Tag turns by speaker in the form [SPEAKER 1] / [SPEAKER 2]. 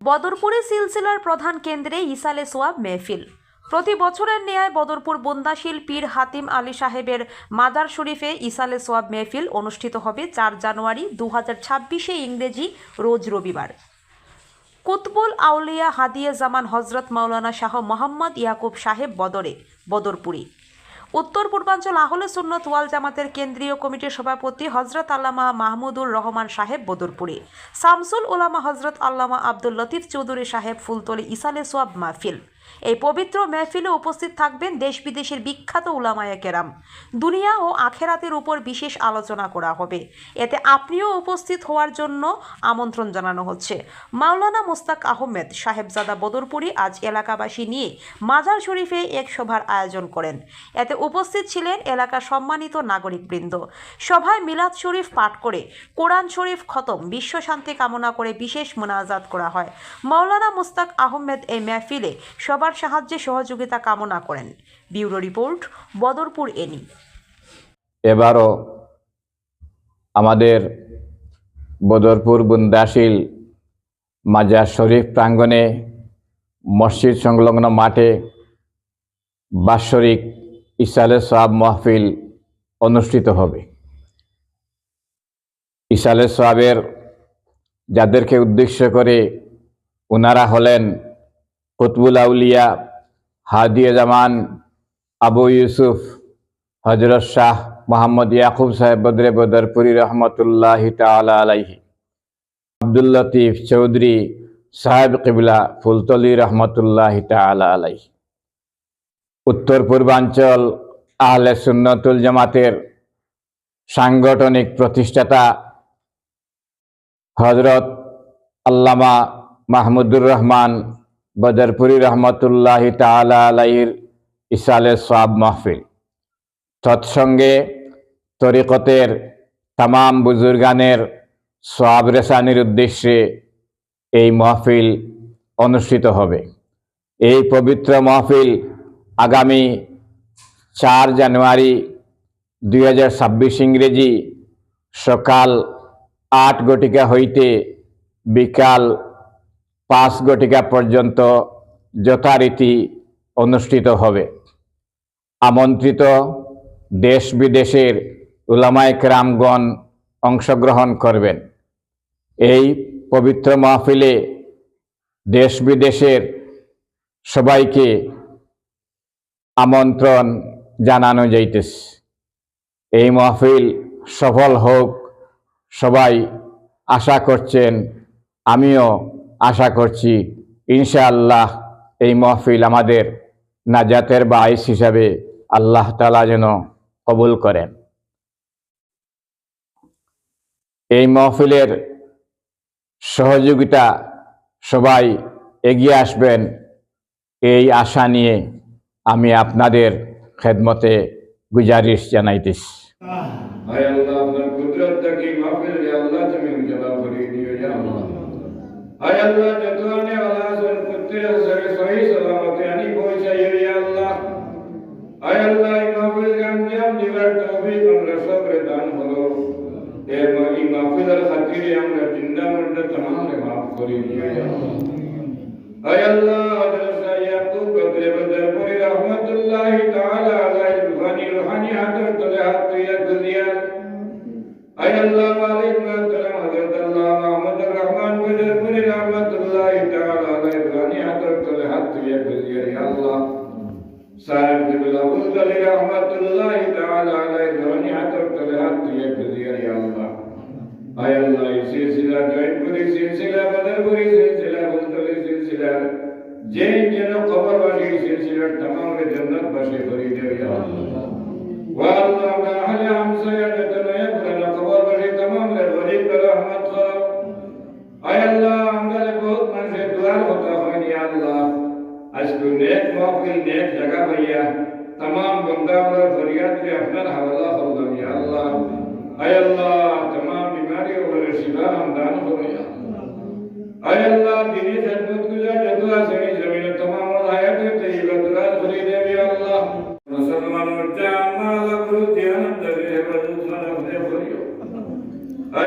[SPEAKER 1] বদরপুরে সিলসিলার প্রধান কেন্দ্রে ইসালে সোয়াব মেহফিল। প্রতি বছরের ন্যায় বদরপুর বন্দাশীল পীর হাতিম আলী সাহেবের মাজার শরীফে ইসালে সোয়াব মেহফিল অনুষ্ঠিত হবে ৪ জানুয়ারি ২০২৬ ইংরেজি রোজ রবিবার। কুতবুল আউলিয়া হাদিয়ে জামান হজরত মাওলানা শাহ মোহাম্মদ ইয়াকুব সাহেব বদরপুরি উত্তর পূর্বাঞ্চল আহলে সুন্নত ওয়াল জামাতের কেন্দ্রীয় কমিটির সভাপতি হজরত আল্লামা মাহমুদুর রহমান সাহেব বদরপুরি, শামসুল উলামা হজরত আল্লামা আব্দুল লতিফ চৌধুরী সাহেব ফুলতলি ইসালে সোয়াব মাহফিল। এই পবিত্র মেহফিলে উপস্থিত থাকবেন দেশ বিদেশের বিখ্যাত উলামায়ে কেরাম। দুনিয়া ও আখেরাতের উপর বিশেষ আলোচনা করা হবে। এতে আপনিও উপস্থিত হওয়ার জন্য আমন্ত্রণ জানানো হচ্ছে। মাওলানা মুস্তাক আহমেদ সাহেবজাদা বদরপুরি আজ এলাকাবাসী নিয়ে মাজার শরীফে এক সভার আয়োজন করেন। এতে উপস্থিত ছিলেন এলাকার সম্মানিত নাগরিকবৃন্দ। সভায় মিলাদ শরীফ পাঠ করে কোরআন শরীফ খতম, বিশ্ব শান্তি কামনা করে বিশেষ মোনাজাত করা হয়। মাওলানা মুস্তাক আহমেদ এই মেহফিলে সবার সাহায্যে সহযোগিতা কামনা করেন। Bureau report, Badarpur any.
[SPEAKER 2] এবারও আমাদের বদরপুর বুন্দাশীল মাজার শরীফ প্রাঙ্গণে মসজিদ সংলগ্ন মাঠে বাৎসরিক ইসালে সোয়াব মাহফিল অনুষ্ঠিত হবে। ইসালে সোয়াবের যাদেরকে উদ্দেশ্য করে ওনারা হলেন কুতবুল আউলিয়া হাদিয়ে জামান আবু ইউসুফ হজরত শাহ মোহাম্মদ ইয়াকুব সাহেব বদরপুরি রহমতুল্লাহি তাআলা আলাইহি, আব্দুল লতিফ চৌধুরী সাহেব কিবলা ফুলতলি রহমতুল্লাহি তাআলা আলাইহি। উত্তর পূর্বাঞ্চল আহলে সুন্নতুল জামাতের সাংগঠনিক প্রতিষ্ঠাতা হজরত আল্লামা মাহমুদুর রহমান বদরপুরি রহমতুল্লাহি তাআলা আলাইহির ইসালে সোয়াব মাহফিল। তৎসঙ্গে তরিকতের তামাম বুজুর্গানের সোয়াব রেসানির উদ্দেশ্যে এই মাহফিল অনুষ্ঠিত হবে। এই পবিত্র মাহফিল আগামী ৪ জানুয়ারি ২০২৬ ইংরেজি সকাল ৮ ঘটিকা হইতে বিকাল ৫ ঘটিকা পর্যন্ত যথারীতি অনুষ্ঠিত হবে। আমন্ত্রিত দেশ বিদেশের উলামায়ে কেরামগণ অংশগ্রহণ করবেন। এই পবিত্র মাহফিলে দেশ বিদেশের সবাইকে আমন্ত্রণ জানানো যাইতেছে। এই মাহফিল সফল হোক সবাই আশা করছেন, আমিও আশা করছি ইনশাআল্লাহ এই মাহফিল আমাদের নাজাতের বাঈস হিসাবে আল্লাহ তাআলা যেন কবুল করেন। এই মাহফিলের সহযোগিতা সবাই এগিয়ে আসবেন এই আশা নিয়ে আমি আপনাদের খেদমতে গুজারিশ জানাইতেছি।
[SPEAKER 3] हाय अल्लाह अपना कुदरत की महफिल या अल्लाह तुम्हें उजाला करी दियो या अल्लाह। हाय अल्लाह जतवाने वाला सर कुत्ते सर सही सलामत यानी पहुंचाइए या अल्लाह। हाय अल्लाह महफिल का अंजाम दिवार तौफीक और सब्र दान करो। ए माली महफिल खातिर हमरा जिंदा मरद तमाम ने माफ करी दियो या अल्लाह। हाय अल्लाह हजरत शाह याकूब बदरपुरी रहमतुल्लाहि ताला अलैहि रूहानी हाथ तले हाथ दिया दिया। हाय अल्लाह मालिक करम हजरत अल्लाह मोहम्मद रहमान बदरपुरी रहमतुल्लाहि ताला अलैहि रूहानी हाथ तले हाथ दिया दिया या अल्लाह। साहिब किबला फुलतली रहमतुल्लाहि ताला अलैहि रूहानी हाथ तले हाथ दिया दिया या अल्लाह। हाय अल्लाह इस सिलसिला जयपुरी सिलसिला बदरपुरी सिलसिला फुलतली सिलसिला जैन जन कबर वाली सिलसिला तमाम के जन्नत बसे करी दे या अल्लाह। वा अल्लाह का अहले हमसे जतने पुराना कबर वाली तमाम के वली कर रहमत करो। हाय अल्लाह हमारे बहुत मन से दुआ होता है या अल्लाह। आज को नेक महफिल नेक जगह भैया तमाम बंदा और फरियाद के अपना हवाला कर दो या अल्लाह। हाय अल्लाह तमाम बीमारियों और शिफा हम दान करो या अल्लाह। हाय अल्लाह दीनी खिदमत गुजार जदुआ से जमीन तमाम और हयात तैयबा दुआ करी दे या अल्लाह। मुसलमान और